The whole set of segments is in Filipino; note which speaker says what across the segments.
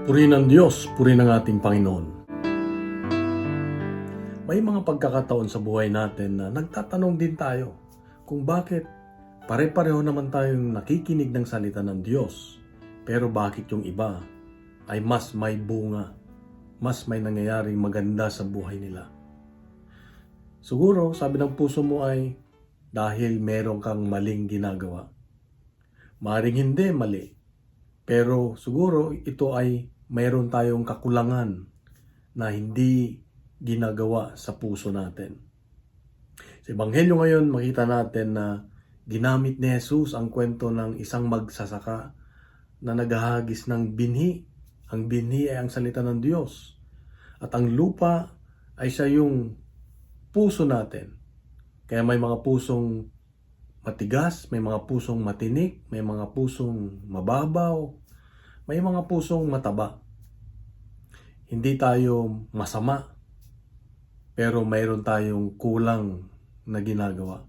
Speaker 1: Purihin ng Diyos, purihin ng ating Panginoon. May mga pagkakataon sa buhay natin na nagtatanong din tayo kung bakit pare-pareho naman tayong nakikinig ng salita ng Diyos, pero bakit yung iba ay mas may bunga, mas may nangyayaring maganda sa buhay nila. Siguro, sabi ng puso mo ay dahil meron kang maling ginagawa. Maring hindi mali, pero siguro ito ay mayroon tayong kakulangan na hindi ginagawa sa puso natin. Sa Ebanghelyo ngayon, makita natin na ginamit ni Jesus ang kwento ng isang magsasaka na naghahagis ng binhi. Ang binhi ay ang salita ng Diyos. At ang lupa ay siya yung puso natin. Kaya may mga pusong matigas, may mga pusong matinik, may mga pusong mababaw, may mga pusong mataba. Hindi tayo masama, pero mayroon tayong kulang na ginagawa.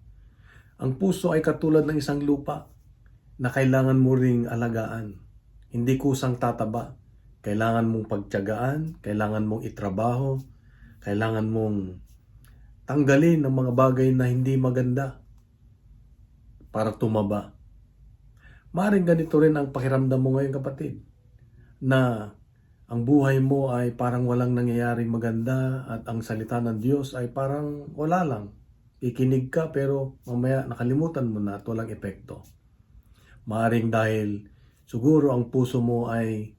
Speaker 1: Ang puso ay katulad ng isang lupa na kailangan mo ring alagaan. Hindi kusang tataba. Kailangan mong pagtiyagaan, kailangan mong itrabaho, kailangan mong tanggalin ng mga bagay na hindi maganda para tumaba. Maring ganito rin ang pakiramdam mo ngayon, kapatid, na ang buhay mo ay parang walang nangyayaring maganda at ang salita ng Diyos ay parang wala lang. Ikinig ka pero mamaya nakalimutan mo na at walang epekto. Maring dahil siguro ang puso mo ay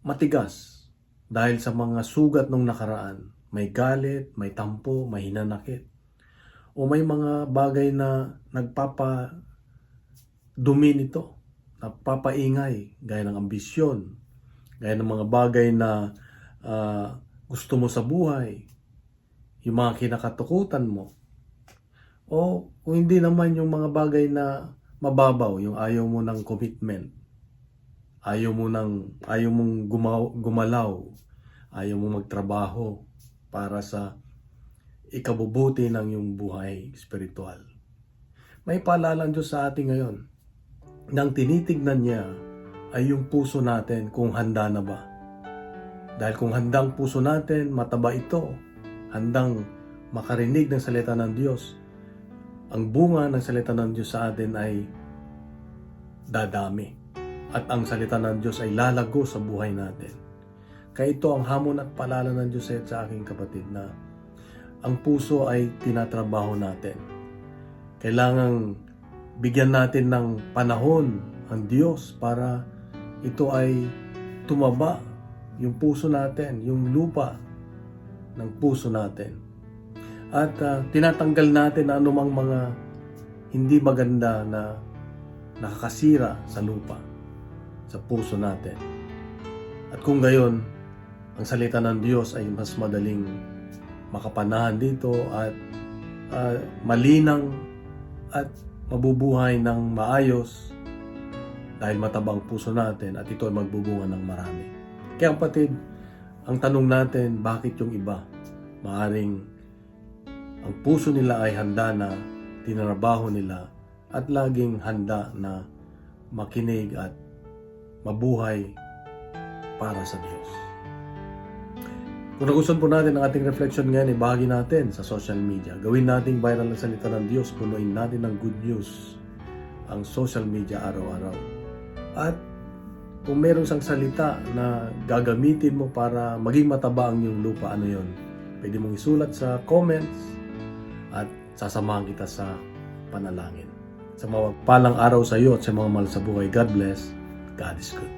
Speaker 1: matigas dahil sa mga sugat ng nakaraan. May galit, may tampo, may hinanakit. O may mga bagay na nagpapadumi nito, nagpapaingay, gaya ng ambisyon, gaya ng mga bagay na gusto mo sa buhay, yung mga kinakatakutan mo. O kung hindi naman yung mga bagay na mababaw, yung ayaw mo ng commitment, ayaw mong gumalaw, ayaw mong magtrabaho para sa ikabubuti ng iyong buhay spiritual. May paalala ang Diyos sa atin ngayon. Nang tinitignan niya ay yung puso natin kung handa na ba. Dahil kung handang puso natin, mataba ito, handang makarinig ng salita ng Diyos, ang bunga ng salita ng Diyos sa atin ay dadami. At ang salita ng Diyos ay lalago sa buhay natin. Kaya ito ang hamon at paalala ng Diyos sa aking kapatid na ang puso ay tinatrabaho natin. Kailangang bigyan natin ng panahon ang Diyos para ito ay tumaba, yung puso natin, yung lupa ng puso natin. At tinatanggal natin na anumang mga hindi maganda na nakakasira sa lupa, sa puso natin. At kung gayon, ang salita ng Diyos ay mas madaling makapanahan dito at malinang at mabubuhay ng maayos dahil matabang puso natin at ito ay magbubunga ng marami. Kaya kapatid, ang tanong natin, bakit yung iba? Maaring ang puso nila ay handa na, tinrabaho nila at laging handa na makinig at mabuhay para sa Diyos. Kung nagustuhan po natin ang ating reflection ngayon, ibahagi natin sa social media. Gawin nating viral ang salita ng Diyos. Punuin natin ng good news ang social media araw-araw. At kung meron sang salita na gagamitin mo para maging mataba ang iyong lupa, ano yon? Pwede mong isulat sa comments at sasamahan kita sa panalangin. Sa mapagpalang araw sa iyo at sa mga mahal sa buhay, God bless. God is good.